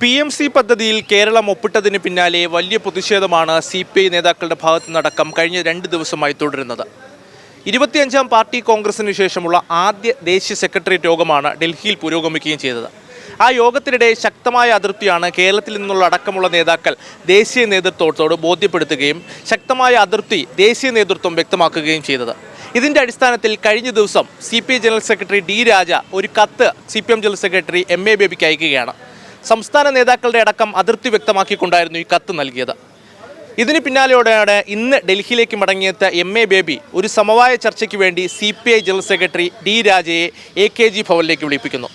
PMC പദ്ധതിയിൽ കേരളം ഒപ്പിട്ടതിന് പിന്നാലെ വലിയ പ്രതിഷേധമാണ് CPI നേതാക്കളുടെ ഭാഗത്തു നിന്നടക്കം കഴിഞ്ഞ 2 ദിവസമായി തുടരുന്നത്. 25ാം പാർട്ടി കോൺഗ്രസിന് ശേഷമുള്ള ആദ്യ ദേശീയ സെക്രട്ടേറിയറ്റ് യോഗമാണ് ഡൽഹിയിൽ പുരോഗമിക്കുകയും ചെയ്തത്. ആ യോഗത്തിനിടെ ശക്തമായ അതിർത്തിയാണ് കേരളത്തിൽ നിന്നുള്ള അടക്കമുള്ള നേതാക്കൾ ദേശീയ നേതൃത്വത്തോട് ബോധ്യപ്പെടുത്തുകയും ശക്തമായ അതിർത്തി ദേശീയ നേതൃത്വം വ്യക്തമാക്കുകയും ചെയ്തത്. ഇതിൻ്റെ അടിസ്ഥാനത്തിൽ കഴിഞ്ഞ ദിവസം CPI ജനറൽ സെക്രട്ടറി D രാജ ഒരു കത്ത് CPM ജനറൽ സെക്രട്ടറി MA ബേബിക്ക് അയക്കുകയാണ്. സംസ്ഥാന നേതാക്കളുടെ അടക്കം അതിർത്തി വ്യക്തമാക്കിക്കൊണ്ടായിരുന്നു ഈ കത്ത് നൽകിയത്. ഇതിന് പിന്നാലെയോടെയാണ് ഇന്ന് ഡൽഹിയിലേക്ക് മടങ്ങിയെത്ത MA ബേബി ഒരു സമവായ ചർച്ചയ്ക്ക് വേണ്ടി CPI general secretary D രാജയെ AKG ഭവനിലേക്ക് വിളിപ്പിക്കുന്നു.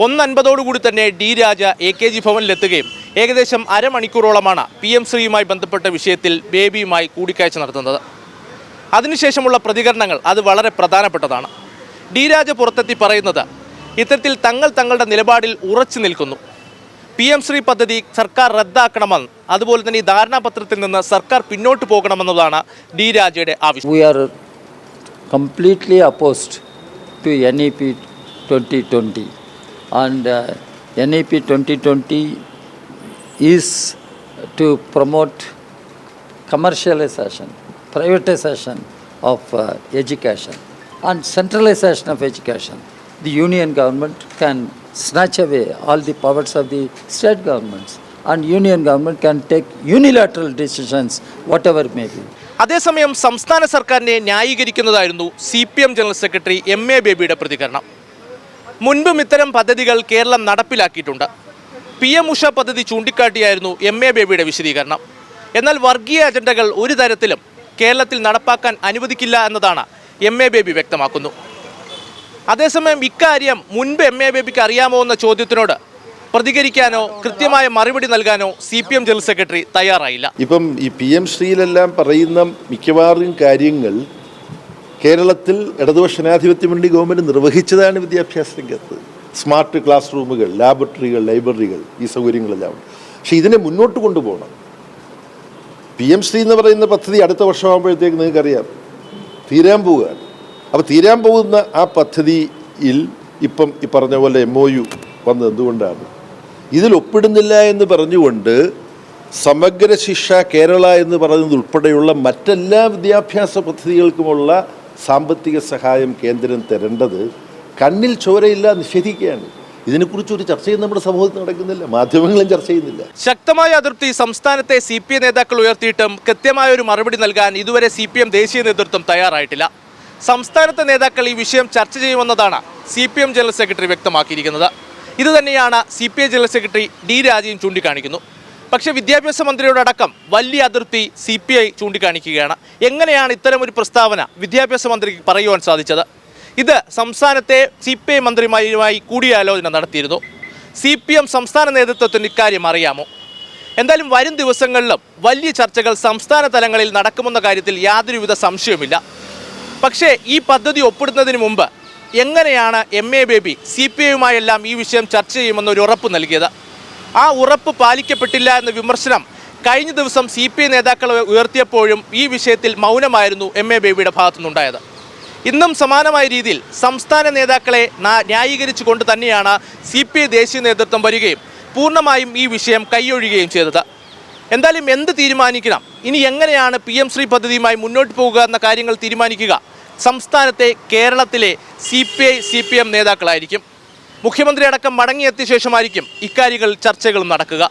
1:50 തന്നെ D രാജ AKG ഭവനിലെത്തുകയും ഏകദേശം അരമണിക്കൂറോളമാണ് PM ശ്രീയുമായി ബന്ധപ്പെട്ട വിഷയത്തിൽ ബേബിയുമായി കൂടിക്കാഴ്ച നടത്തുന്നത്. അതിനുശേഷമുള്ള പ്രതികരണങ്ങൾ അത് വളരെ പ്രധാനപ്പെട്ടതാണ്. D രാജ പുറത്തെത്തി പറയുന്നത് ഇത്തരത്തിൽ തങ്ങളുടെ നിലപാടിൽ ഉറച്ചു നിൽക്കുന്നു. PM ശ്രീ പദ്ധതി സർക്കാർ റദ്ദാക്കണമെന്ന്, അതുപോലെ തന്നെ ഈ ധാരണാപത്രത്തിൽ നിന്ന് സർക്കാർ പിന്നോട്ട് പോകണമെന്നതാണ് D രാജയുടെ ആവശ്യം. We are completely opposed to NEP 2020 and NEP 2020 is to promote commercialization, privatization of education and centralization of education. The union government can snatch away all the powers of the state governments and union government can take unilateral decisions whatever may be. അതേസമയം സംസ്ഥാന സർക്കാരിനെ ന്യായീകരിക്കുന്നതായിരുന്നു CPM general secretary MA ബേബിയുടെ പ്രതികരണം. മുൻപും ഇത്തരം പദ്ധതികൾ Keralam നടപ്പിലാക്കിയിട്ടുണ്ട്. PM Usha പദ്ധതി ചൂണ്ടിക്കാട്ടിയായിരുന്നു MA ബേബിയുടെ വിശദീകരണം. എന്നാൽ വർഗീയ അജണ്ടകൾ ഒരു തരത്തിലും കേരളത്തിൽ നടപ്പാക്കാൻ അനുവദിക്കില്ല എന്നതാണ് MA ബേബി വ്യക്തമാക്കുന്നു. അതേസമയം ഇക്കാര്യം മുൻപ് MA ബേബിക്ക് അറിയാമോ എന്ന ചോദ്യത്തിനോട് പ്രതികരിക്കാനോ കൃത്യമായ മറുപടി നൽകാനോ CPM ജനറൽ സെക്രട്ടറി തയ്യാറായില്ല. ഇപ്പം ഈ PM ശ്രീയിലെല്ലാം പറയുന്ന മിക്കവാറും കാര്യങ്ങൾ കേരളത്തിൽ ഇടതുപക്ഷ ജനാധിപത്യ മുന്നണി ഗവൺമെൻറ് നിർവഹിച്ചതാണ് വിദ്യാഭ്യാസ രംഗത്ത്. സ്മാർട്ട് ക്ലാസ് റൂമുകൾ, ലാബറട്ടറികൾ, ലൈബ്രറികൾ, ഈ സൗകര്യങ്ങളെല്ലാം ഉണ്ട്. പക്ഷെ ഇതിനെ മുന്നോട്ട് കൊണ്ടുപോകണം. PM ശ്രീ എന്ന് പറയുന്ന പദ്ധതി അടുത്ത വർഷമാകുമ്പോഴത്തേക്ക് നിങ്ങൾക്കറിയാം തീരാൻ പോവുകയാണ്. അപ്പോൾ തീരാൻ പോകുന്ന ആ പദ്ധതിയിൽ ഇപ്പം ഈ പറഞ്ഞ പോലെ MOU വന്നത് എന്തുകൊണ്ടാണ്? ഇതിൽ ഒപ്പിടുന്നില്ല എന്ന് പറഞ്ഞുകൊണ്ട് സമഗ്ര ശിക്ഷ കേരള എന്ന് പറയുന്നത് ഉൾപ്പെടെയുള്ള മറ്റെല്ലാ വിദ്യാഭ്യാസ പദ്ധതികൾക്കുമുള്ള സാമ്പത്തിക സഹായം കേന്ദ്രം തരേണ്ടത് കണ്ണിൽ ചോരയില്ല നിഷേധിക്കുകയാണ്. ഇതിനെക്കുറിച്ച് ഒരു ചർച്ചയും നമ്മുടെ സമൂഹത്തിൽ നടക്കുന്നില്ല, മാധ്യമങ്ങളും ചർച്ച ചെയ്യുന്നില്ല. ശക്തമായ അതിർത്തി സംസ്ഥാനത്തെ CPI നേതാക്കൾ ഉയർത്തിയിട്ടും കൃത്യമായ ഒരു മറുപടി നൽകാൻ ഇതുവരെ CPM ദേശീയ നേതൃത്വം തയ്യാറായിട്ടില്ല. സംസ്ഥാനത്തെ നേതാക്കൾ ഈ വിഷയം ചർച്ച ചെയ്യുമെന്നതാണ് CPM ജനറൽ സെക്രട്ടറി വ്യക്തമാക്കിയിരിക്കുന്നത്. ഇതുതന്നെയാണ് CPI ജനറൽ സെക്രട്ടറി D രാജയും ചൂണ്ടിക്കാണിക്കുന്നു. പക്ഷേ വിദ്യാഭ്യാസ മന്ത്രിയോടക്കം വലിയ അതിർത്തി CPI ചൂണ്ടിക്കാണിക്കുകയാണ്. എങ്ങനെയാണ് ഇത്തരമൊരു പ്രസ്താവന വിദ്യാഭ്യാസ മന്ത്രിക്ക് പറയുവാൻ സാധിച്ചത്? ഇത് സംസ്ഥാനത്തെ CPI മന്ത്രിമാരുമായി കൂടിയാലോചന നടത്തിയിരുന്നു. CPM സംസ്ഥാന നേതൃത്വത്തിന് ഇക്കാര്യം അറിയാമോ? എന്തായാലും വരും ദിവസങ്ങളിലും വലിയ ചർച്ചകൾ സംസ്ഥാന തലങ്ങളിൽ നടക്കുമെന്ന കാര്യത്തിൽ യാതൊരുവിധ സംശയവുമില്ല. പക്ഷേ ഈ പദ്ധതി ഒപ്പിടുന്നതിന് മുമ്പ് എങ്ങനെയാണ് MA ബേബി CPIയുമായെല്ലാം ഈ വിഷയം ചർച്ച ചെയ്യുമെന്നൊരു ഉറപ്പ് നൽകിയത്? ആ ഉറപ്പ് പാലിക്കപ്പെട്ടില്ല എന്ന വിമർശനം കഴിഞ്ഞ ദിവസം CPI നേതാക്കൾ ഉയർത്തിയപ്പോഴും ഈ വിഷയത്തിൽ മൗനമായിരുന്നു MA ബേബിയുടെ ഭാഗത്തുനിന്നുണ്ടായത്. ഇന്നും സമാനമായ രീതിയിൽ സംസ്ഥാന നേതാക്കളെ ന്യായീകരിച്ചുകൊണ്ട് തന്നെയാണ് CPI ദേശീയ നേതൃത്വം വരികയും പൂർണ്ണമായും ഈ വിഷയം കൈയൊഴിയുകയും ചെയ്തത്. എന്തായാലും എന്ത് തീരുമാനിക്കണം, ഇനി എങ്ങനെയാണ് PM ശ്രീ പദ്ധതിയുമായി മുന്നോട്ട് പോകുക എന്ന കാര്യങ്ങൾ തീരുമാനിക്കുക സംസ്ഥാനത്തെ കേരളത്തിലെ CPI CPM നേതാക്കളായിരിക്കും. മുഖ്യമന്ത്രി അടക്കം മടങ്ങിയെത്തിയ ശേഷമായിരിക്കും ഇക്കാര്യങ്ങൾ ചർച്ചകളും നടക്കുക.